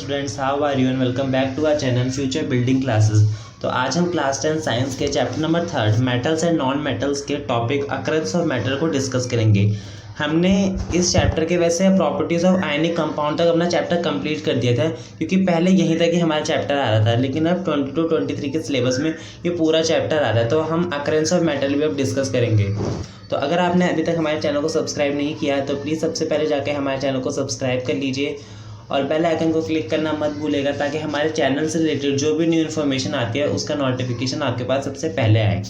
Students, how are you and welcome back to our channel future building classes. तो आज हम class 10 science के chapter number 3 metals and non metals के topic occurrence of matter को discuss करेंगे। हमने इस चैप्टर के वैसे प्रॉपर्टीज ऑफ आयनिक कंपाउंड तक अपना चैप्टर कंप्लीट कर दिया था, क्योंकि पहले यहीं तक ही हमारा चैप्टर आ रहा था, लेकिन अब 22-23 के सिलेबस में ये पूरा चैप्टर आ रहा है। तो हम अकरेंस ऑफ मैटर भी अब डिस्कस करेंगे। तो अगर आपने अभी तक हमारे चैनल को सब्सक्राइब नहीं किया है तो प्लीज़ सबसे पहले जाके हमारे चैनल को सब्सक्राइब कर लीजिए और बेल आइकन को क्लिक करना मत भूलिएगा, ताकि हमारे चैनल से रिलेटेड जो भी न्यू इन्फॉर्मेशन आती है उसका नोटिफिकेशन आपके पास सबसे पहले आए।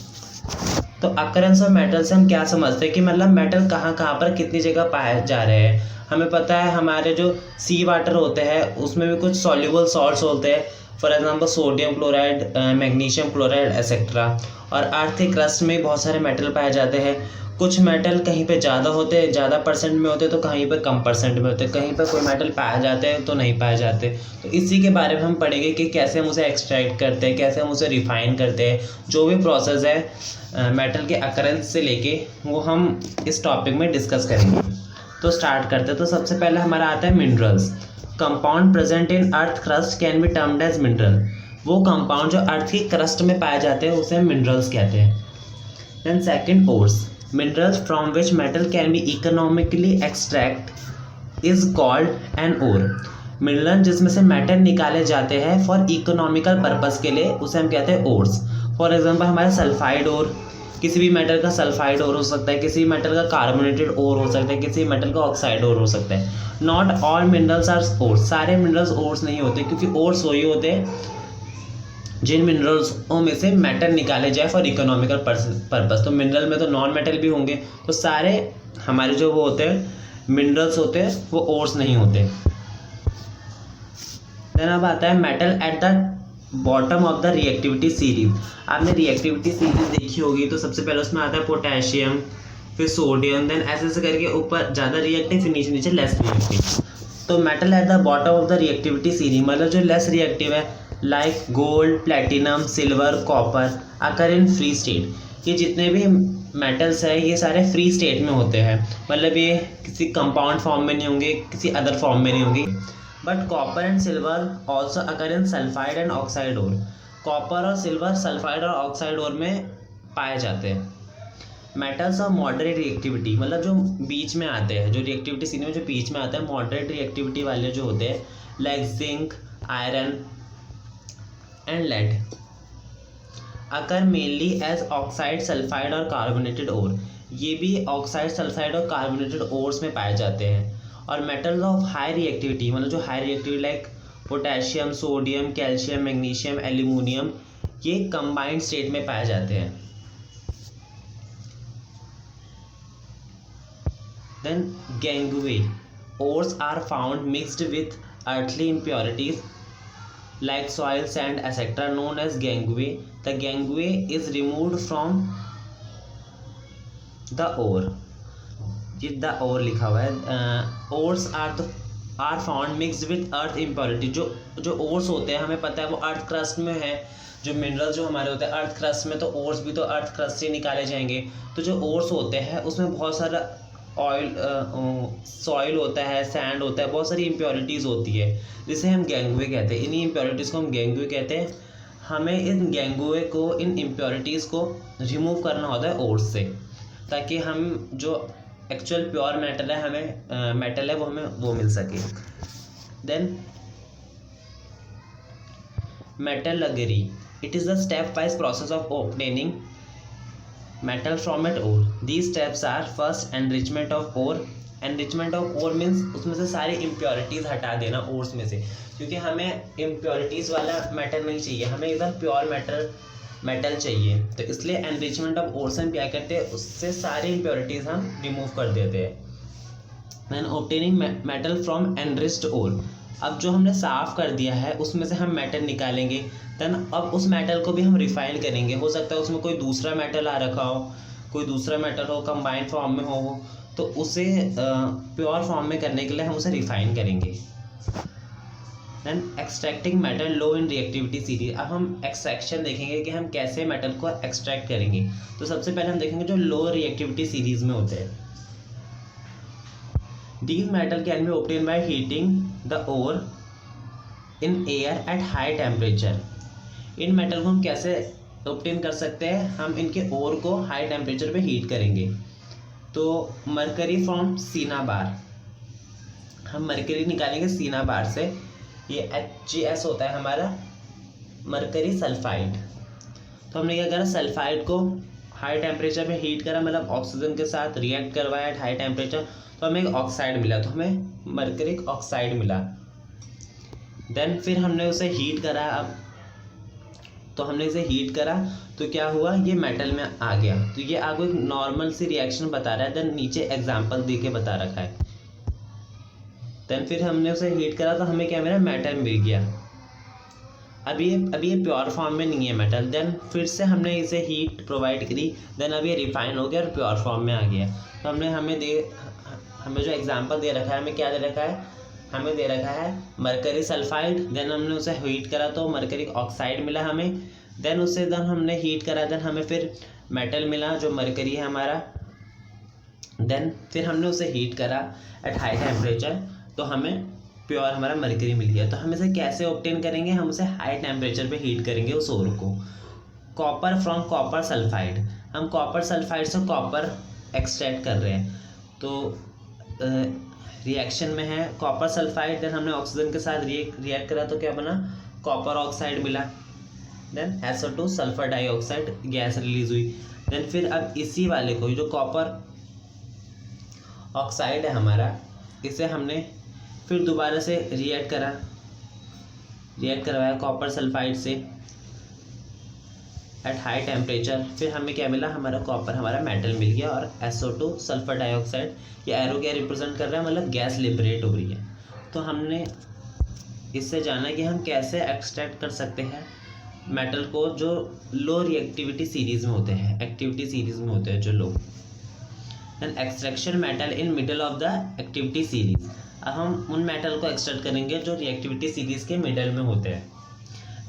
तो अकरेंस ऑफ मेटल से हम क्या समझते हैं कि मतलब मेटल कहाँ कहाँ पर कितनी जगह पाए जा रहे हैं। हमें पता है हमारे जो सी वाटर होते हैं उसमें भी कुछ सॉल्युबल सॉल्ट्स होते हैं, for example sodium chloride, magnesium chloride etcetera. और अर्थ के क्रस्ट में बहुत सारे मेटल पाए जाते हैं। कुछ मेटल कहीं पे ज़्यादा होते हैं, ज़्यादा परसेंट में होते हैं, तो कहीं पे कम परसेंट में होते हैं, कहीं पे कोई मेटल पाए जाते हैं तो नहीं पाए जाते। तो इसी के बारे में हम पढ़ेंगे कि कैसे हम उसे एक्सट्रैक्ट करते हैं, कैसे हम उसे रिफाइन करते हैं। जो भी प्रोसेस है मेटल के अकरेंस से लेके वो हम इस टॉपिक में डिस्कस करेंगे। तो स्टार्ट करते हैं। तो सबसे पहले हमारा आता है minerals. Compound present in earth crust can be termed as mineral. वो कंपाउंड जो अर्थ की क्रस्ट में पाए जाते हैं उसे हम मिनरल्स कहते हैं। Then second, ores. Minerals from which metal can be economically extract is called an ore. Mineral जिसमें से मेटल निकाले जाते हैं फॉर इकोनॉमिकल पर्पस के लिए उसे हम कहते हैं ओर्स। फॉर एग्जांपल हमारा सल्फाइड ओर, किसी भी मेटल का सल्फाइड ओर हो सकता है, किसी मेटल का कार्बोनेटेड ओर हो सकता है, किसी मेटल का ऑक्साइड ओर हो सकता है। Not all minerals are ores. सारे मिनरल्स ओर्स नहीं होते, क्योंकि ओर्स वही होते हैं जिन मिनरल्सों में से मेटल निकाले जाए फॉर इकोनॉमिकल पर्पस। तो मिनरल में तो नॉन मेटल भी होंगे, तो सारे हमारे जो वो होते हैं मिनरल्स होते हैं वो ओर्स नहीं होते। देन अब आता है metal at the bottom of the reactivity series. आपने रिएक्टिविटी सीरीज देखी होगी, तो सबसे पहले उसमें आता है पोटेशियम, फिर सोडियम, देन ऐसे ऐसे करके ऊपर ज़्यादा रिएक्टिव, फिर नीचे नीचे लेस रिएक्टिव। तो metal at the bottom of the reactivity series मतलब जो लेस रिएक्टिव है, like gold, platinum, silver, copper, occur in free state. ये जितने भी मेटल्स हैं ये सारे फ्री स्टेट में होते हैं, मतलब ये किसी कंपाउंड फॉर्म में नहीं होंगे, किसी अदर फॉर्म में नहीं होंगे। But copper and silver also occur in sulphide and oxide ore. Copper और सिल्वर सल्फाइड और ऑक्साइड ओर में पाए जाते हैं। मेटल्स ऑफ मॉडरेट रिएक्टिविटी मतलब जो बीच में आते हैं, जो रिएक्टिविटी सीरीज में जो बीच में आते हैं, मॉडरेट रिएक्टिविटी वाले जो होते हैं, like zinc, iron and lead, occur mainly as oxide, sulphide और कार्बोनेटेड ओर। ये भी ऑक्साइड, सल्फाइड और कार्बोनेटेड ओर्स में पाए जाते हैं। और मेटल्स ऑफ हाई रिएक्टिविटी मतलब जो high reactivity like potassium, sodium, calcium, magnesium, aluminium, ये कंबाइंड स्टेट में पाए जाते हैं। Then gangue ores are found mixed with earthly impurities like soil, sand, etc. known as gangue. The gangue is removed from the ore. ये the ore लिखा हुआ है। ores are found mixed with earth impurity. जो ores होते हैं हमें पता है वो अर्थ क्रस्ट में है। जो मिनरल जो हमारे होते हैं अर्थ क्रस्ट में, तो ओर्स भी तो अर्थ क्रस्ट से निकाले जाएंगे। तो जो ओर्स होते हैं उसमें बहुत सारा ऑयल, सॉइल होता है, सैंड होता है, बहुत सारी इम्प्योरिटीज़ होती है, जिसे हम गैंगवे कहते हैं। इन्हीं इम्प्योरिटीज़ को हम गैंगवे कहते हैं। हमें इन गैंगवे को, इन इम्प्योरिटीज़ को रिमूव करना होता है ओर्स से, ताकि हम जो एक्चुअल प्योर मेटल है मेटल है वो हमें वो मिल सके। Then metallurgy, it is the step wise process of obtaining metal from an ore. These steps are first enrichment of ore. Enrichment of ore means उसमें से सारी impurities हटा देना ores में से, क्योंकि हमें impurities वाला मेटल नहीं चाहिए, हमें एकदम प्योर मेटल चाहिए। तो इसलिए enrichment of ore से हम क्या करते हैं, उससे सारी impurities हम रिमूव कर देते हैं। Then obtaining metal from enriched ore. अब जो हमने साफ़ कर दिया है उसमें से हम मेटल निकालेंगे। देन अब उस मेटल को भी हम रिफाइन करेंगे। हो सकता है उसमें कोई दूसरा मेटल आ रखा हो, कोई दूसरा मेटल हो, कंबाइंड फॉर्म में हो, तो उसे प्योर फॉर्म में करने के लिए हम उसे रिफाइन करेंगे। देन एक्सट्रैक्टिंग मेटल लो इन रिएक्टिविटी सीरीज। अब हम एक्सट्रैक्शन देखेंगे कि हम कैसे मेटल को एक्सट्रैक्ट करेंगे। तो सबसे पहले हम देखेंगे जो लो रिएक्टिविटी सीरीज में होते हैं। These metal can be obtained by heating the ore in air at high temperature. In metal को हम कैसे ऑब्टेन कर सकते हैं, हम इनके ओर को हाई टेम्परेचर पे हीट करेंगे। तो मरकरी फ्रॉम सीनाबार, हम मरकरी निकालेंगे सीनाबार से, ये HgS होता है हमारा मरकरी सल्फाइड। तो हमने क्या करा, सल्फाइड को हाई टेम्परेचर पे हीट करा, मतलब ऑक्सीजन के साथ रिएक्ट करवाया एट हाई टेम्परेचर, तो हमें एक ऑक्साइड मिला, तो हमें मरकरिक ऑक्साइड मिला। देन फिर हमने उसे हीट करा, अब तो हमने इसे हीट करा तो क्या हुआ, ये मेटल में आ गया। तो ये आपको एक नॉर्मल सी रिएक्शन बता रहा है, देन नीचे एग्जांपल दे के बता रखा है। देन फिर हमने उसे हीट करा तो हमें क्या मिला, मेटल मिल गया। अभी ये प्योर फॉर्म में नहीं है मेटल। देन फिर से हमने इसे हीट प्रोवाइड करी, देन अब ये रिफाइन हो गया और प्योर फॉर्म में आ गया। तो हमें जो एग्जांपल दे रखा है, हमें क्या दे रखा है, हमें दे रखा है मरकरी सल्फाइड। देन हमने उसे हीट करा तो मरकरी ऑक्साइड मिला हमें। देन हमने हीट करा, देन हमें फिर मेटल मिला जो मरकरी है हमारा। देन फिर हमने उसे हीट करा एट हाई टेम्परेचर, तो हमें प्योर हमारा मरकरी मिल गया। तो हम इसे कैसे ऑब्टेन करेंगे, हम उसे हाई टेम्परेचर पे हीट करेंगे उस ओर को। कॉपर फ्रॉम कॉपर सल्फाइड, हम कॉपर सल्फाइड से कॉपर एक्सट्रैक्ट कर रहे हैं। तो रिएक्शन में है कॉपर सल्फाइड, देन हमने ऑक्सीजन के साथ रिएक्ट करा तो क्या बना, कॉपर ऑक्साइड मिला। Then SO2 sulphur dioxide gas release हुई। देन फिर अब इसी वाले को, जो कॉपर ऑक्साइड है हमारा, इसे हमने फिर दोबारा से रिएक्ट करवाया कॉपर सल्फाइड से एट हाई टेम्परेचर। फिर हमें क्या मिला, हमारा कॉपर हमारा मेटल मिल गया। और SO2 सल्फर डाइऑक्साइड, ये एरो क्या रिप्रेजेंट कर रहा है, मतलब गैस लिबरेट हो रही है। तो हमने इससे जाना कि हम कैसे एक्सट्रैक्ट कर सकते हैं मेटल को जो लो रिएक्टिविटी सीरीज में होते हैं, एक्टिविटी सीरीज में होते हैं जो low. Then extraction metal in middle of the activity series, अब हम उन मेटल को एक्सट्रैक्ट करेंगे जो रिएक्टिविटी सीरीज के मिडल में होते हैं।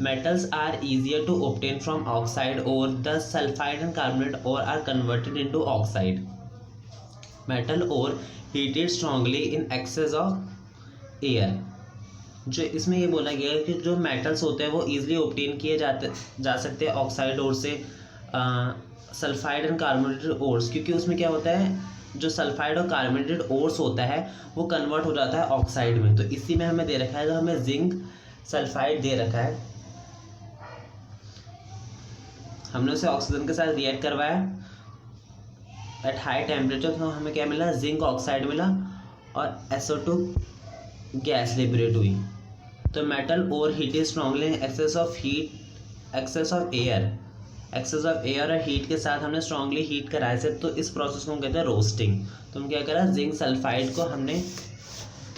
Metals are easier to obtain from oxide ore. Thus, sulfide and carbonate ore are converted into oxide. Metal ore heated strongly in excess of air. जो इसमें ये बोला गया है कि जो मेटल्स होते हैं वो इजीली ऑब्टेन किए जा सकते हैं ऑक्साइड ओर से, सल्फाइड एंड कार्बोनेटेड ओर्स, क्योंकि उसमें क्या होता है, जो सल्फाइड और कार्बोनेटेड ओर्स होता है वो कन्वर्ट हो जाता है ऑक्साइड में। तो इसी में हमें दे रखा है, जो हमें जिंक सल्फाइड दे रखा है, हमने उसे ऑक्सीजन के साथ रिएक्ट करवाया एट हाई टेम्परेचर, तो हमें क्या मिला, जिंक ऑक्साइड मिला और SO2 गैस लिबरेट हुई। तो मेटल और heated strongly excess of air और हीट के साथ हमने स्ट्रांगली हीट कराया से, तो इस प्रोसेस को हम कहते हैं रोस्टिंग। तो हम क्या करा, जिंक सल्फाइड को हमने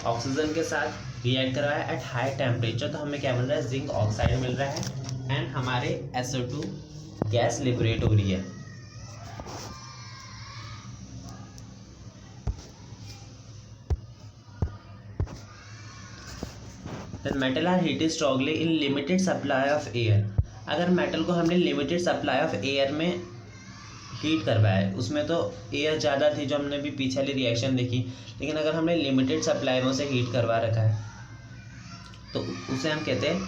ऑक्सीजन के साथ रिएक्ट करवाया एट हाई टेम्परेचर, तो हमें क्या मिल रहा है, जिंक ऑक्साइड मिल रहा है एंड हमारे SO2 गैस लिबरेट हो रही है। Then metal are heated strongly in limited supply of air. अगर मेटल को हमने लिमिटेड सप्लाई ऑफ एयर में हीट करवाया, उसमें तो एयर ज़्यादा थी जो हमने भी पीछे वाली रिएक्शन देखी, लेकिन अगर हमने लिमिटेड सप्लाई में उसे हीट करवा रखा है तो उसे हम कहते हैं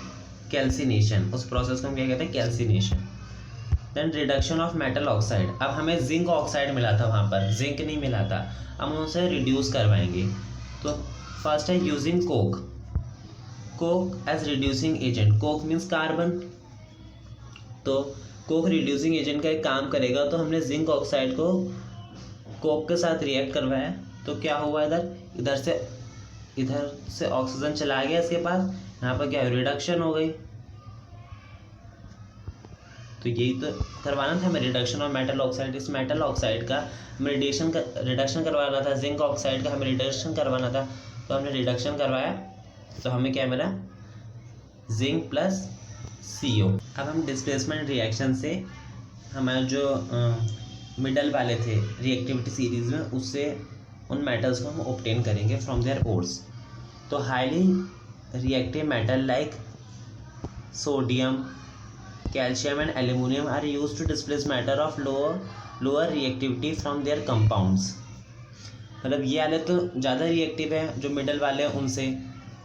कैल्सिनेशन। उस प्रोसेस को हम क्या कहते हैं, calcination. Then reduction of metal oxide, अब हमें जिंक ऑक्साइड मिला था, वहाँ पर जिंक नहीं मिला था, हम उसे रिड्यूस करवाएंगे। तो फर्स्ट है using coke as reducing agent. Coke means carbon, तो कोक रिड्यूसिंग एजेंट का एक काम करेगा। तो हमने जिंक ऑक्साइड को कोक के साथ रिएक्ट करवाया, तो क्या हुआ, इधर से ऑक्सीजन चला गया इसके पास, यहाँ पर क्या रिडक्शन हो गई। तो यही तो करवाना था हमें, रिडक्शन ऑफ मेटल ऑक्साइड। इस मेटल ऑक्साइड का हमें रिडक्शन करवाना था, जिंक ऑक्साइड का हमें रिडक्शन करवाना था, तो हमने रिडक्शन करवाया, तो हमें क्या मिला, जिंक प्लस CO। अब हम डिस्प्लेसमेंट रिएक्शन से हमारे जो मिडल वाले थे रिएक्टिविटी सीरीज में, उससे उन मेटल्स को हम ऑब्टेन करेंगे फ्रॉम देयर ओर्स। तो highly reactive metal like sodium, calcium and aluminium are used to displace matter of lower reactivity from their compounds. मतलब ये वाले तो ज़्यादा रिएक्टिव है जो मिडल वाले हैं उनसे,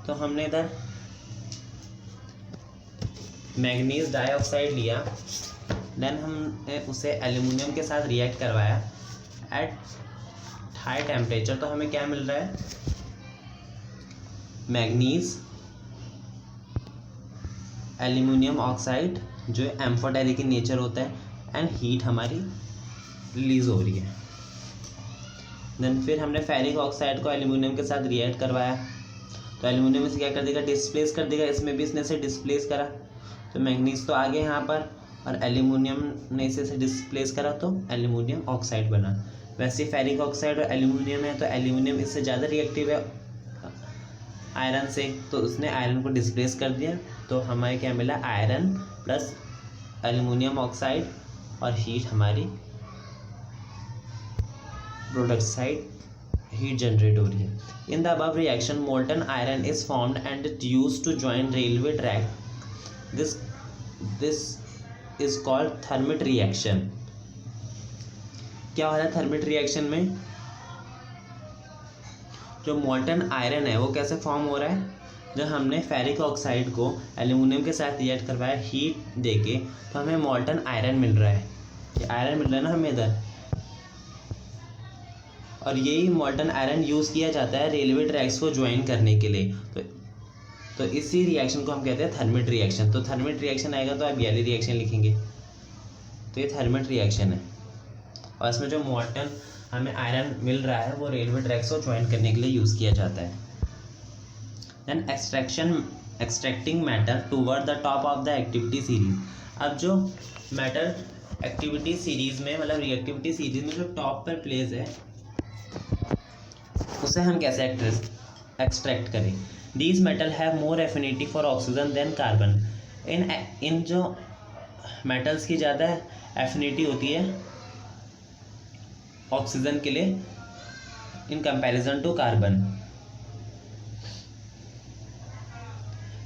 तो हमने इधर मैग्नीज डाइऑक्साइड लिया, देन हमने उसे एल्यूमिनियम के साथ रिएक्ट करवाया एट हाई टेम्परेचर, तो हमें क्या मिल रहा है, मैग्नीज एल्यूमिनियम ऑक्साइड जो एम्फोटेरिक इन नेचर होता है, एंड हीट हमारी रिलीज हो रही है। देन फिर हमने फेरिक ऑक्साइड को एल्यूमिनियम के साथ रिएक्ट करवाया, तो एल्यूमिनियम इसे क्या कर देगा, डिस्प्लेस कर देगा, इसमें भी इसने से डिस्प्लेस करा, तो मैग्नीज तो आ गया यहाँ पर, और एल्यूमिनियम ने इसे डिस्प्लेस करा तो एल्यूमिनियम ऑक्साइड बना। वैसे फेरिक ऑक्साइड और एल्यूमिनियम है, तो एल्यूमिनियम इससे ज़्यादा रिएक्टिव है आयरन से, तो उसने आयरन को डिस्प्लेस कर दिया, तो हमें क्या मिला, आयरन प्लस एल्यूमिनियम ऑक्साइड, और हीट हमारी प्रोडक्ट साइड हीट जनरेट हो रही है। In the above reaction molten iron is formed and it used to join railway track, this is called thermite reaction. क्या हो रहा है थर्मिट रिएक्शन में, जो मोल्टन आयरन है वो कैसे फॉर्म हो रहा है, जब हमने फेरिक ऑक्साइड को एल्यूमिनियम के साथ रिएक्ट करवाया हीट देके, तो हमें मोल्टन आयरन मिल रहा है, ये आयरन मिल रहा है ना हमें इधर, और यही मोल्टन आयरन यूज़ किया जाता है रेलवे ट्रैक्स को ज्वाइन करने के लिए, तो इसी रिएक्शन को हम कहते हैं थर्मिट रिएक्शन। तो थर्मिट रिएक्शन आएगा तो आप ये रिएक्शन लिखेंगे, तो ये थर्मिट रिएक्शन है, और इसमें जो मोल्टन हमें आयरन मिल रहा है वो रेलवे ट्रैक्स को ज्वाइन करने के लिए यूज़ किया जाता है। Then extracting matter toward the top of the activity series. अब जो मैटर एक्टिविटी सीरीज में, मतलब रिएक्टिविटी सीरीज में जो टॉप पर प्लेस है, उसे हम कैसे एक्सट्रैक्ट करें। These metal have more affinity for oxygen than carbon. इन जो मेटल्स की ज़्यादा एफिनिटी होती है ऑक्सीजन के लिए इन कंपैरिजन टू कार्बन,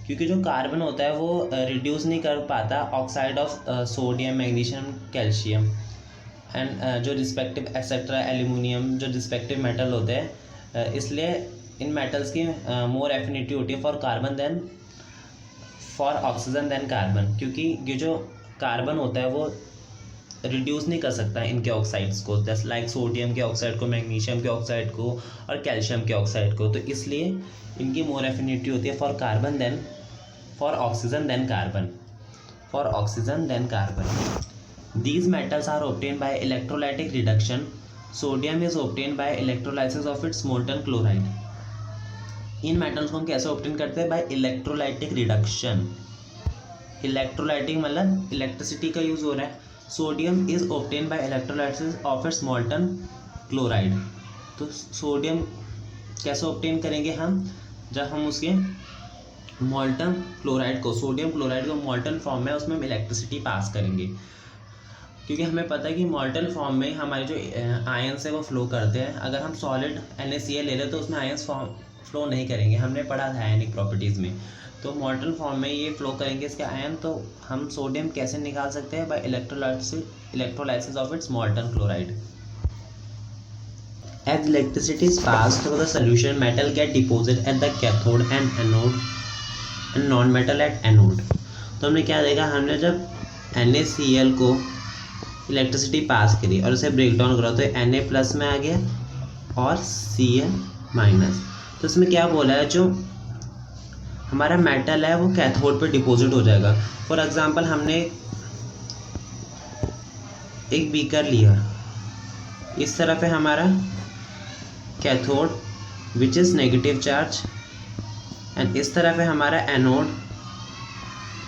क्योंकि जो कार्बन होता है वो रिड्यूस नहीं कर पाता oxide of sodium, magnesium, calcium and जो रिस्पेक्टिव एक्सेट्रा एल्यूमिनियम, जो रिस्पेक्टिव मेटल होते हैं, इसलिए इन मेटल्स की मोर एफिनिटी होती है for carbon than for oxygen than carbon, क्योंकि ये जो कार्बन होता है वो रिड्यूस नहीं कर सकता इनके ऑक्साइड्स को, जैसे लाइक सोडियम के ऑक्साइड को, मैग्नीशियम के ऑक्साइड को और कैल्शियम के ऑक्साइड को, तो इसलिए इनकी मोर एफिनिटी होती है for carbon than for oxygen than carbon, for oxygen than carbon. These metals are obtained by electrolytic reduction. Sodium is obtained by electrolysis of its molten chloride. इन मेटल्स को हम कैसे ऑब्टेन करते हैं, बाय इलेक्ट्रोलाइटिक रिडक्शन। इलेक्ट्रोलाइटिक मतलब electricity का use हो रहा है। Sodium is obtain by electrolysis of its molten chloride. तो सोडियम कैसे ऑब्टेन करेंगे हम, जब हम उसके मोल्टन क्लोराइड को, सोडियम क्लोराइड को मोल्टन फॉर्म में उसमें हम इलेक्ट्रिसिटी पास करेंगे, क्योंकि हमें पता है कि मोल्टन फॉर्म में हमारे जो आयंस है वो फ्लो करते हैं। अगर हम सॉलिड NaCl ले लें तो उसमें आयंस फ्लो नहीं करेंगे, हमने पढ़ा था आयनिक प्रॉपर्टीज़ में। तो मोल्टन फॉर्म में ये फ्लो करेंगे इसके आयन। तो हम सोडियम कैसे निकाल सकते हैं, by electrolysis of its molten chloride. As electricity is pass through the solution, metal get deposit at the cathode and anode and non metal at anode. तो हमने क्या देखा, हमने जब NaCl को इलेक्ट्रिसिटी पास करी और उसे ब्रेक डाउन करा तो Na+ में आ गया और Cl-। तो इसमें क्या बोला है, जो हमारा मेटल है वो कैथोड पे डिपॉजिट हो जाएगा। फॉर एग्जांपल हमने एक बीकर लिया, इस तरफ है हमारा cathode which is negative charge, and इस तरफ है हमारा anode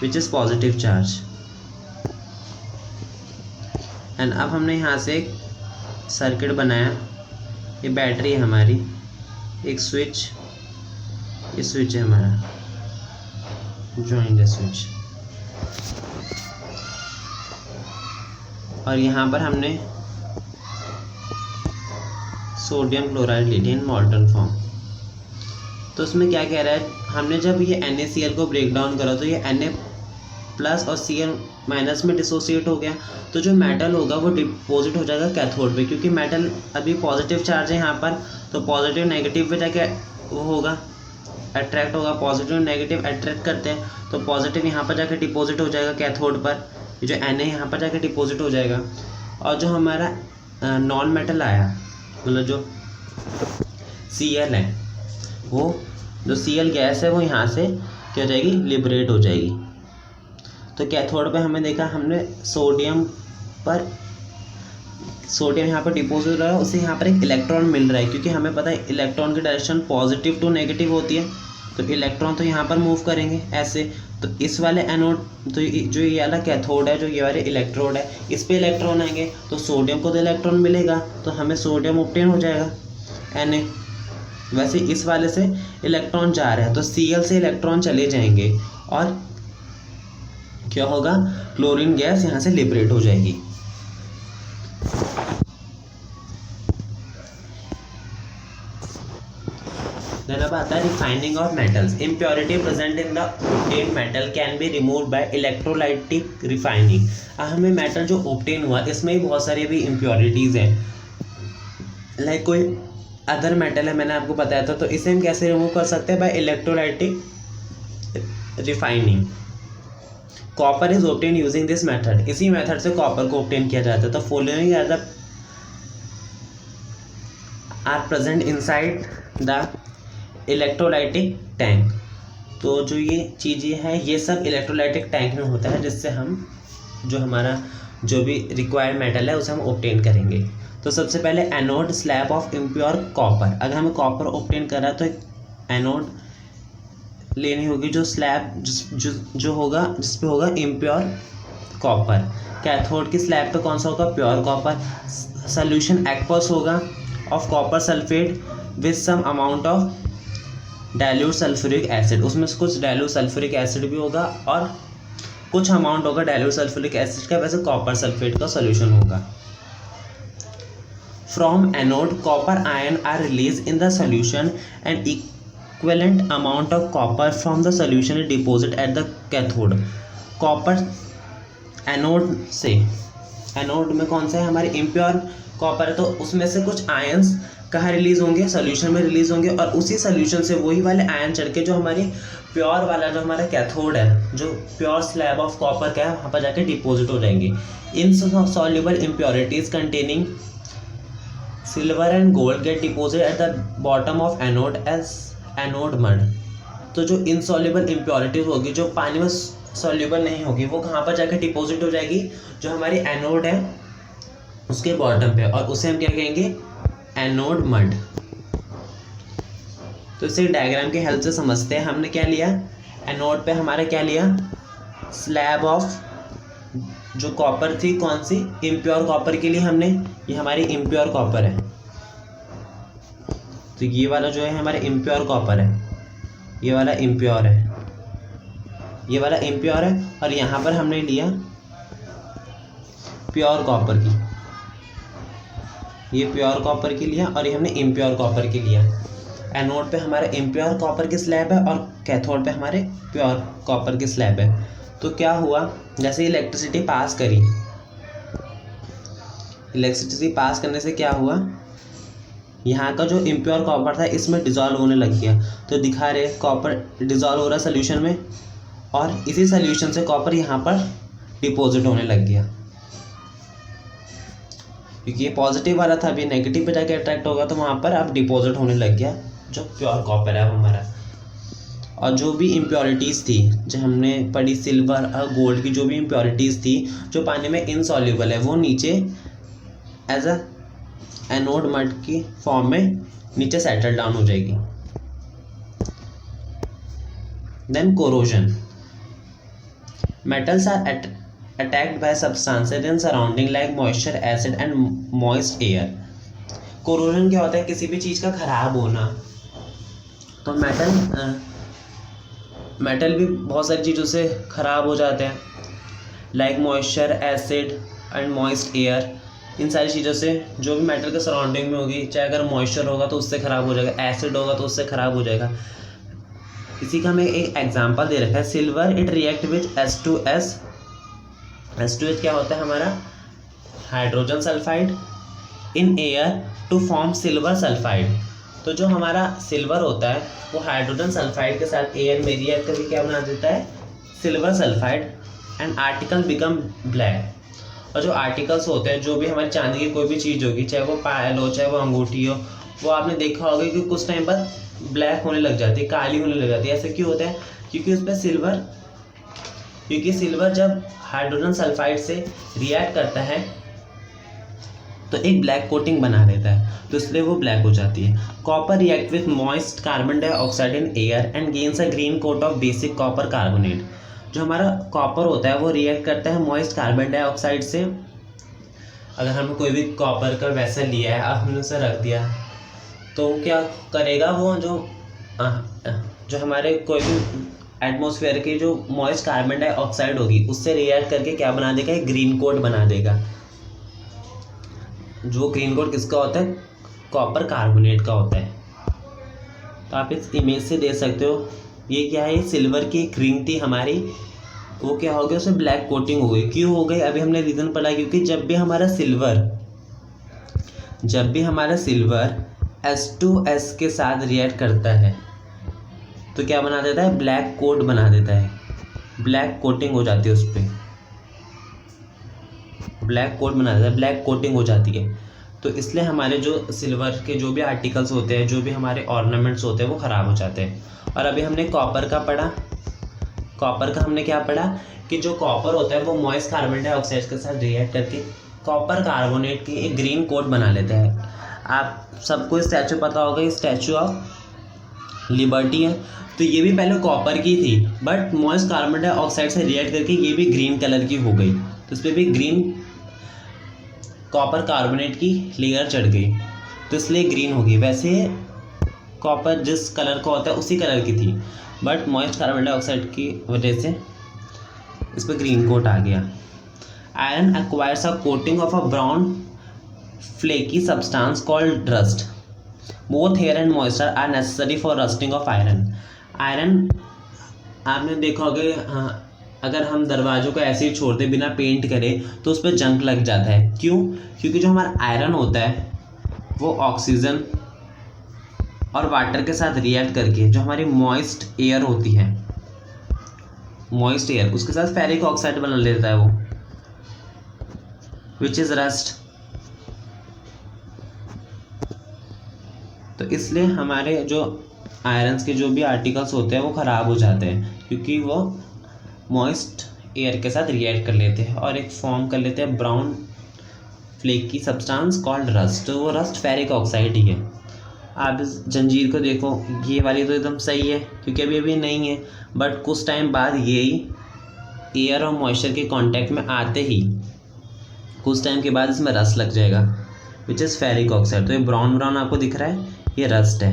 which is positive charge. And अब हमने यहाँ से एक सर्किट बनाया, ये बैटरी है हमारी, एक स्विच, ये स्विच है हमारा, जॉइंट है स्विच, और यहाँ पर हमने सोडियम क्लोराइड ले लिया इन मोल्टन फॉर्म। तो उसमें क्या कह रहा है, हमने जब ये NaCl को ब्रेक डाउन करा तो ये Na+ और Cl- में डिसोसिएट हो गया। तो जो मेटल होगा वो डिपॉजिट हो जाएगा कैथोड पे, क्योंकि मेटल अभी पॉजिटिव चार्ज है यहाँ पर, तो पॉजिटिव नेगेटिव पे जाके वो होगा, अट्रैक्ट होगा। पॉजिटिव नेगेटिव अट्रैक्ट करते हैं, तो पॉजिटिव यहाँ पर जाकर डिपॉजिट हो जाएगा कैथोड पर, ये जो Na यहाँ पर जाकर डिपॉजिट हो जाएगा। और जो हमारा नॉन मेटल आया, मतलब जो Cl है, वो जो Cl गैस है वो यहाँ से क्या हो जाएगी, लिबरेट हो जाएगी। तो कैथोड पे हमें देखा, हमने सोडियम यहाँ पर डिपोजिट हो रहा है, उसे यहाँ पर एक इलेक्ट्रॉन मिल रहा है, क्योंकि हमें पता है इलेक्ट्रॉन की डायरेक्शन पॉजिटिव टू नेगेटिव होती है, तो इलेक्ट्रॉन तो यहाँ पर मूव करेंगे ऐसे। तो इस वाले एनोड, तो जो ये वाला कैथोड है, जो ये वाले इलेक्ट्रोड है, इस पे इलेक्ट्रॉन आएंगे, तो सोडियम को तो इलेक्ट्रॉन मिलेगा, तो हमें सोडियम ऑब्टेन हो जाएगा Na। वैसे इस वाले से इलेक्ट्रॉन जा रहा है, तो Cl से इलेक्ट्रॉन चले जाएंगे और क्या होगा, क्लोरीन गैस यहाँ से लिबरेट हो जाएगी। देन अब आता है refining of metals. Impurity present in the obtain metal can be removed by electrolytic refining. हमें मेटल जो ऑब्टेन हुआ, इसमें भी बहुत सारी अभी इम्प्योरिटीज़ हैं, लाइक कोई अदर मेटल है, मैंने आपको बताया था, तो इसे हम कैसे रिमूव कर सकते हैं, by electrolytic refining. Copper is obtain using this method. इसी मेथड से कॉपर को ऑब्टेन किया जाता है। तो following are present inside the electrolytic tank. तो जो ये चीज़ें हैं, ये सब इलेक्ट्रोलाइटिक टैंक में होता है, जिससे हम जो हमारा जो भी रिक्वायर्ड मेटल है उसे हम ऑब्टेन करेंगे। तो सबसे पहले anode slab of impure copper. अगर हमें कॉपर ऑब्टेन करना है तो एक एनोड लेनी होगी, जो स्लैब जो होगा, जिस पे होगा इम्प्योर कॉपर। कैथोड की स्लैब पे कौन सा होगा, प्योर कॉपर। सोल्यूशन एक्वस होगा of copper sulphate with some amount of dilute sulphuric acid. उसमें से कुछ डाइल्यूट सल्फ्यूरिक एसिड भी होगा और कुछ अमाउंट होगा डाइल्यूट सल्फ्यूरिक एसिड का, वैसे कॉपर सल्फेट का सॉल्यूशन होगा। From anode copper ion are release in the solution and equivalent amount of copper from the solution is deposit at the cathode. Copper anode से, anode में कौन सा है, हमारे इम्प्योर कॉपर है, तो उसमें से कुछ आयंस कहाँ रिलीज होंगे, सोल्यूशन में रिलीज होंगे, और उसी सोल्यूशन से वही वाले आयन चढ़ के जो हमारी प्योर वाला जो हमारा कैथोड है, जो प्योर स्लैब ऑफ कॉपर का है, वहाँ पर जाके डिपॉजिट हो जाएंगे। Insoluble impurities containing silver and gold get deposit at the bottom of anode as anode mud. तो जो इनसॉल्युबल इम्प्योरिटीज होगी, जो पानी में सॉल्युबल नहीं होगी, वो कहाँ पर जाकर डिपॉजिट हो जाएगी, जो हमारी एनोड है उसके बॉटम पे, और उसे हम क्या कहेंगे, एनोड मड। तो इसे डायग्राम की हेल्प से समझते हैं। हमने क्या लिया, एनोड पे हमारा क्या लिया, स्लैब ऑफ जो कॉपर थी, कौन सी, इम्प्योर कॉपर के लिए हमने, ये हमारी इम्प्योर कॉपर है, तो ये वाला जो है हमारा इम्प्योर कॉपर है, ये वाला इम्प्योर है, ये वाला इम्प्योर है, और यहाँ पर हमने लिया प्योर कॉपर की, ये प्योर कॉपर की लिया, और ये हमने इम्प्योर कॉपर की लिया। एनोड पे हमारे इम्प्योर कॉपर की स्लैब है और कैथोड पे हमारे प्योर कॉपर की स्लैब है। तो क्या हुआ, जैसे इलेक्ट्रिसिटी पास करी, इलेक्ट्रिसिटी पास करने से क्या हुआ, यहाँ का जो इम्प्योर कॉपर था इसमें डिजॉल्व होने लग गया। तो दिखा रहे कॉपर डिजॉल्व हो रहा है सोल्यूशन में, और इसी सोल्यूशन से कॉपर यहाँ पर डिपॉजिट होने लग गया, क्योंकि ये पॉजिटिव वाला था, अभी नेगेटिव पे जाके अट्रैक्ट होगा, तो वहाँ पर अब डिपॉजिट होने लग गया जो प्योर कॉपर है हमारा। और जो भी इम्प्योरिटीज़ थी जो हमने पढ़ी, सिल्वर और गोल्ड की जो भी इम्प्योरिटीज़ थी जो पानी में इनसॉल्युबल है, वो नीचे एज अ एनोड मड की फॉर्म में नीचे सेटल डाउन हो जाएगी। Then corrosion. Metals are attacked by substances in surrounding like moisture, acid and moist air। Corrosion क्या होता है, किसी भी चीज़ का खराब होना। तो मेटल भी बहुत सारी चीज़ों से खराब हो जाते हैं, like moisture, acid and moist air. इन सारी चीज़ों से जो भी मेटल के सराउंडिंग में होगी, चाहे अगर मॉइस्चर होगा तो उससे ख़राब हो जाएगा, एसिड होगा तो उससे ख़राब हो जाएगा। इसी का हमें एक एग्जाम्पल दे रखा है, silver it react with H2S। H2H क्या होता है हमारा, hydrogen sulphide in air to form silver sulphide. तो जो हमारा सिल्वर होता है वो हाइड्रोजन सल्फाइड के साथ एयर में रिएक्ट करके क्या बना देता है, silver sulphide and article become black. और जो आर्टिकल्स होते हैं, जो भी हमारी चांदी की कोई भी चीज़ होगी, चाहे वो पायल हो चाहे वो अंगूठी हो, वो आपने देखा होगा कि कुछ टाइम बाद ब्लैक होने लग जाती है, काली होने लग जाती है। ऐसा क्यों होता है? क्योंकि उसमें सिल्वर जब हाइड्रोजन सल्फाइड से रिएक्ट करता है तो एक ब्लैक कोटिंग बना देता है, तो इसलिए वो ब्लैक हो जाती है। Copper react with moist carbon dioxide in air and gains a green coat of basic copper carbonate. जो हमारा कॉपर होता है वो रिएक्ट करता है मॉइस्ट कार्बन डाइऑक्साइड से। अगर हमने कोई भी कॉपर का वेसल लिया है, अब हमने उसे रख दिया, तो क्या करेगा वो जो हमारे कोई भी एटमॉस्फेयर की जो मॉइस्ट कार्बन डाइऑक्साइड होगी उससे रिएक्ट करके क्या बना देगा? एक ग्रीन कोट बना देगा। जो ग्रीन कोट किसका होता है? कॉपर कार्बोनेट का होता है। तो आप इस इमेज से देख सकते हो, ये क्या है? सिल्वर की एक रिंग थी हमारी, वो क्या हो गया? उसमें ब्लैक कोटिंग हो गई। क्यों हो गई? अभी हमने रीज़न पढ़ा, क्योंकि जब भी हमारा सिल्वर H2S के साथ रिएक्ट करता है तो क्या बना देता है? ब्लैक कोट बना देता है, ब्लैक कोटिंग हो जाती है उस पर, ब्लैक कोट बना देता है, ब्लैक कोटिंग हो जाती है। तो इसलिए हमारे जो सिल्वर के जो भी आर्टिकल्स होते हैं, जो भी हमारे ऑर्नामेंट्स होते हैं, वो ख़राब हो जाते हैं। और अभी हमने कॉपर का पढ़ा, कॉपर का हमने क्या पढ़ा कि जो कॉपर होता है वो मॉइस्ट कार्बन डाइऑक्साइड के साथ रिएक्ट करके कॉपर कार्बोनेट की एक ग्रीन कोट बना लेता है। आप सबको स्टैचू पता होगा, ये स्टैचू ऑफ लिबर्टी है। तो ये भी पहले कॉपर की थी, बट मॉइस्ट कार्बन डाइऑक्साइड से रिएक्ट करके ये भी ग्रीन कलर की हो गई, तो इस पर भी ग्रीन कॉपर कार्बोनेट की लेयर चढ़ गई, तो इसलिए ग्रीन होगी। वैसे कॉपर जिस कलर का होता है उसी कलर की थी, बट मॉइस्ट कार्बन डाइऑक्साइड की वजह से इस पर ग्रीन कोट आ गया। Iron acquires a coating of a brown flaky substance called rust. Both air and moisture are necessary for rusting of iron. Iron आपने देखा होगा, अगर हम दरवाज़ों को ऐसे ही छोड़ते बिना पेंट करे तो उस पर जंग लग जाता है। क्यों? क्योंकि जो हमारा आयरन होता है वो ऑक्सीजन और वाटर के साथ रिएक्ट करके जो हमारी मॉइस्ट एयर होती है, मॉइस्ट एयर, उसके साथ फेरिक ऑक्साइड बना लेता है वो, विच इज़ रस्ट। तो इसलिए हमारे जो आयरन्स के जो भी आर्टिकल्स होते हैं वो ख़राब हो जाते हैं, क्योंकि वो मॉइस्ट एयर के साथ रिएक्ट कर लेते हैं और एक फॉर्म कर लेते हैं brown flaky substance called rust. तो वो रस्ट फेरिक ऑक्साइड ही है। आप इस जंजीर को देखो, ये वाली तो एकदम सही है क्योंकि अभी नहीं है, बट कुछ टाइम बाद यही एयर और मॉइस्चर के कांटेक्ट में आते ही कुछ टाइम के बाद इसमें रस्ट लग जाएगा, विच इज़ फेरिक ऑक्साइड। तो ये ब्राउन ब्राउन आपको दिख रहा है, ये रस्ट है।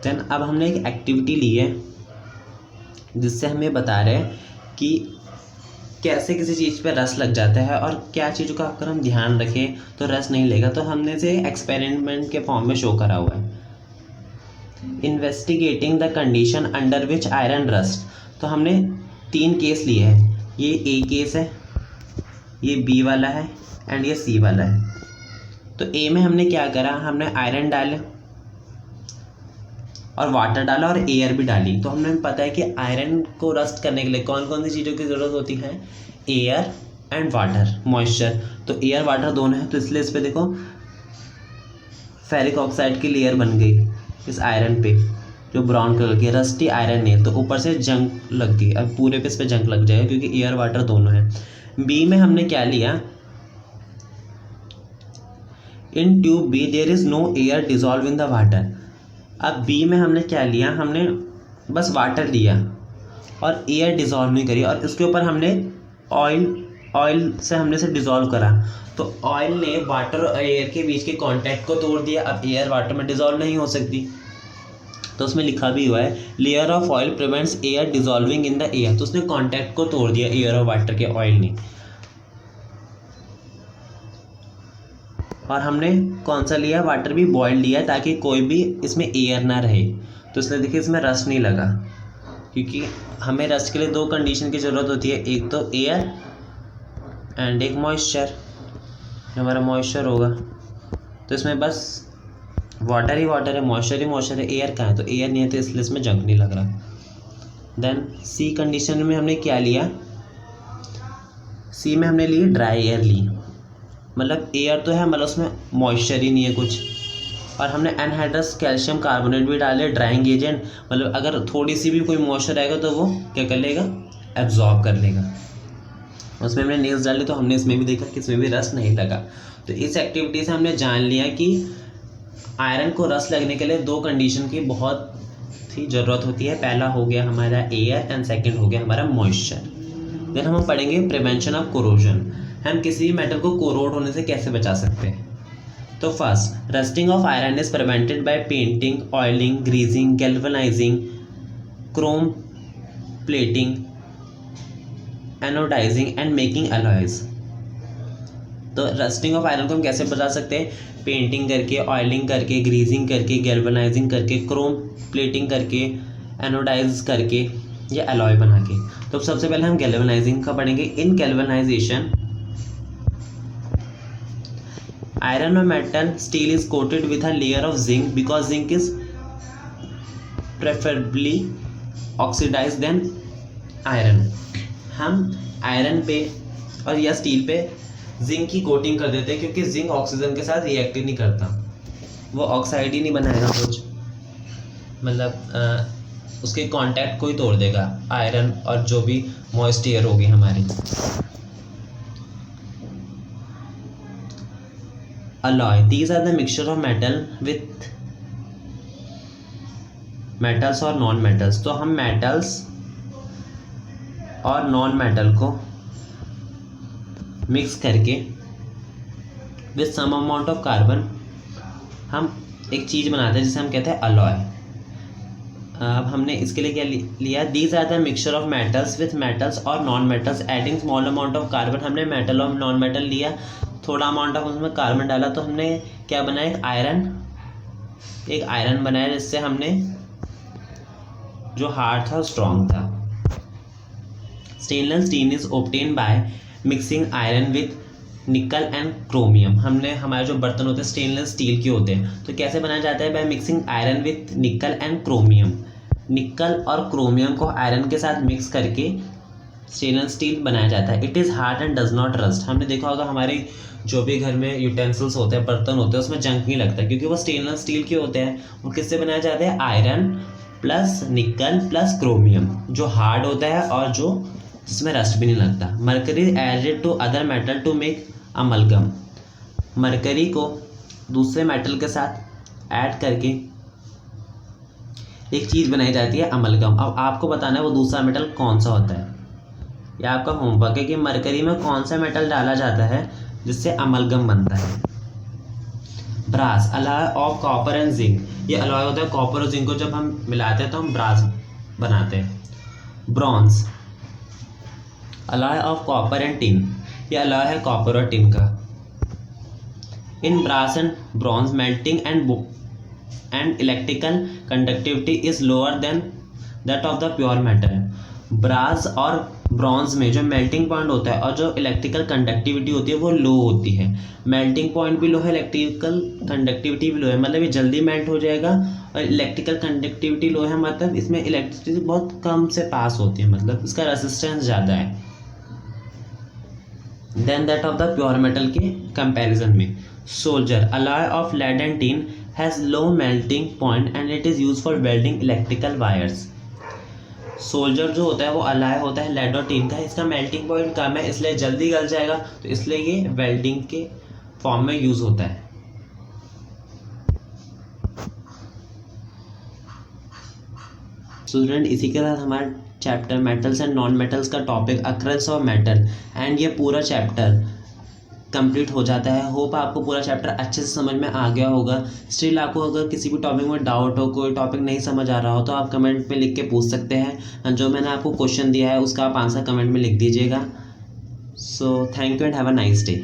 देन अब हमने एक एक्टिविटी ली है जिससे हमें बता रहे हैं कि कैसे किसी चीज़ पे रस लग जाता है और क्या चीज़ों का अगर हम ध्यान रखें तो रस नहीं लेगा। तो हमने इसे एक्सपेरिमेंट के फॉर्म में शो करा हुआ है। Investigating the condition under which iron rust. तो हमने 3 केस लिए हैं, ये ए केस है, ये बी वाला है एंड ये सी वाला है। तो ए में हमने क्या करा, हमने आयरन डाले और वाटर डाला और एयर भी डाली। तो हमें पता है कि आयरन को रस्ट करने के लिए कौन कौन सी चीज़ों की ज़रूरत होती है? Air and water, moisture. तो एयर वाटर दोनों है, तो इसलिए इस पर देखो फेरिक ऑक्साइड की लेयर बन गई इस आयरन पे, जो ब्राउन कलर की रस्टी आयरन है। तो ऊपर से जंग लग गई, अब पूरे पे इस पर जंग लग जाएगा क्योंकि एयर वाटर दोनों है। बी में हमने क्या लिया, in tube B there is no air dissolve in the water. अब बी में हमने क्या लिया, हमने बस वाटर लिया और एयर डिज़ोल्व नहीं करी, और इसके ऊपर हमने ऑयल से हमने इसे डिज़ोल्व करा। तो ऑयल ने वाटर और एयर के बीच के कांटेक्ट को तोड़ दिया। अब एयर वाटर में डिज़ोल्व नहीं हो सकती, तो उसमें लिखा भी हुआ है layer of oil prevents air dissolving in the air. तो उसने कांटेक्ट को तोड़ दिया एयर और वाटर के, ऑयल ने। और हमने कौन सा लिया, वाटर भी बॉइल्ड लिया ताकि कोई भी इसमें एयर ना रहे। तो इसलिए देखिए इसमें रस्ट नहीं लगा, क्योंकि हमें रस्ट के लिए 2 कंडीशन की ज़रूरत होती है, एक तो एयर एंड एक मॉइस्चर। हमारा मॉइस्चर होगा तो इसमें बस वाटर ही वाटर है, मॉइस्चर ही मॉइस्चर है, एयर कहाँ है? तो एयर नहीं है, तो इसलिए इसमें जंग नहीं लग रहा। देन सी कंडीशन में हमने क्या लिया, सी में हमने ली ड्राई एयर ली, मतलब एयर तो है मतलब उसमें मॉइस्चर ही नहीं है कुछ, और हमने एनहाइड्रस कैल्शियम कार्बोनेट भी डाले ड्राइंग एजेंट, मतलब अगर थोड़ी सी भी कोई मॉइस्चर आएगा तो वो क्या कर लेगा, एब्जॉर्ब कर लेगा। उसमें हमने नेल्स डाले तो हमने इसमें भी देखा कि इसमें भी रस नहीं लगा। तो इस एक्टिविटी से हमने जान लिया कि आयरन को रस लगने के लिए दो कंडीशन की बहुत ही ज़रूरत होती है। पहला हो गया हमारा एयर एंड सेकंड हो गया हमारा मॉइस्चर। देन हम पढ़ेंगे प्रिवेंशन ऑफ कोरोजन, हम किसी भी मेटल को कोरोड होने से कैसे बचा सकते हैं। तो first, rusting of iron is prevented by painting, oiling, greasing, galvanising, chrome plating, anodising and making alloys. तो रस्टिंग ऑफ आयरन को हम कैसे बचा सकते हैं, पेंटिंग करके, ऑयलिंग करके, ग्रीजिंग करके, गैल्वेनाइजिंग करके, क्रोम प्लेटिंग करके, एनोडाइज करके या अलॉय बना के। तो सबसे पहले हम गैल्वेनाइजिंग का पढ़ेंगे। इन galvanisation iron or metal steel is coated with a layer of zinc because zinc is preferably oxidized than iron। हम आयरन पे और या स्टील पे जिंक की कोटिंग कर देते हैं क्योंकि जिंक ऑक्सीजन के साथ रिएक्ट ही नहीं करता, वो ऑक्साइड ही नहीं बनाएगा कुछ, मतलब उसके कांटेक्ट को ही तोड़ देगा आयरन और जो भी मॉइस्ट एयर होगी हमारी। alloy, these are the mixture of metal with metals और नॉन मेटल्स। तो हम मेटल्स और नॉन मेटल को मिक्स करके with some amount of carbon हम एक चीज़ बनाते हैं जिसे हम कहते हैं अलॉय। अब हमने इसके लिए क्या लिया, these are the mixture of metals with metals और non metals adding small amount of carbon. हमने मेटल और नॉन मेटल लिया, थोड़ा अमाउंट ऑफ उसमें कार्बन डाला, तो हमने क्या बनाया, एक आयरन बनाया जिससे हमने जो हार्ड था स्ट्रॉन्ग था। Stainless steel is obtain by mixing iron with निकल एंड क्रोमियम। हमने हमारे जो बर्तन होते हैं स्टेनलेस स्टील के होते हैं, तो कैसे बनाया जाता है, बाय मिक्सिंग आयरन विथ निकल एंड क्रोमियम। निकल और क्रोमियम को आयरन के साथ मिक्स करके स्टेनलेस स्टील बनाया जाता है। It is hard and does not rust. हमने देखा होगा हमारे जो भी घर में यूटेंसिल्स होते हैं, बर्तन होते हैं, उसमें जंग नहीं लगता क्योंकि वो स्टेनलेस स्टील के होते हैं। वो किससे बनाया जाता है, iron plus nickel plus chromium, जो हार्ड होता है और जो जिसमें रस्ट भी नहीं लगता। Mercury added to other metal to make amalgam. Mercury को दूसरे मेटल के साथ ऐड करके एक चीज़ बनाई जाती है अमलगम। अब आपको बताना है वो दूसरा मेटल कौन सा होता है, या आपका होमवर्क है कि मरकरी में कौन सा मेटल डाला जाता है जिससे अमलगम बनता है। Brass, alloy of copper and zinc. ये अलॉय होता है कॉपर और जिंक को जब हम मिलाते हैं तो हम ब्रास बनाते हैं। Bronze, alloy of copper and tin. ये अलॉय है कॉपर और टिन का। In brass and bronze melting and electrical conductivity is lower than that of the pure metal. Brass और ब्रॉन्ज में जो मेल्टिंग पॉइंट होता है और जो इलेक्ट्रिकल कंडक्टिविटी होती है वो लो होती है। मेल्टिंग पॉइंट भी लो है, इलेक्ट्रिकल कंडक्टिविटी भी लो है, मतलब ये जल्दी मेल्ट हो जाएगा। और इलेक्ट्रिकल कंडक्टिविटी लो है मतलब इसमें इलेक्ट्रिसिटी बहुत कम से पास होती है, मतलब इसका रेसिस्टेंस ज़्यादा है then that of the pure metal के कंपैरिजन में। Solder, alloy of lead and tin has low melting point and it is use for welding electrical wires. Solder जो होता है वो अलॉय होता है लेड और टिन का, इसका मेल्टिंग पॉइंट कम है इसलिए जल्दी गल जाएगा, तो इसलिए ये वेल्डिंग के फॉर्म में यूज़ होता है। स्टूडेंट, इसी के साथ हमारा chapter metals and non metals का टॉपिक अक्ररेंस ऑफ मेटल एंड ये पूरा चैप्टर कंप्लीट हो जाता है। होप आपको पूरा चैप्टर अच्छे से समझ में आ गया होगा। स्टिल आपको अगर किसी भी टॉपिक में डाउट हो, कोई टॉपिक नहीं समझ आ रहा हो, तो आप कमेंट में लिख के पूछ सकते हैं। जो मैंने आपको क्वेश्चन दिया है उसका आप आंसर कमेंट में लिख दीजिएगा। So thank you and have a nice day.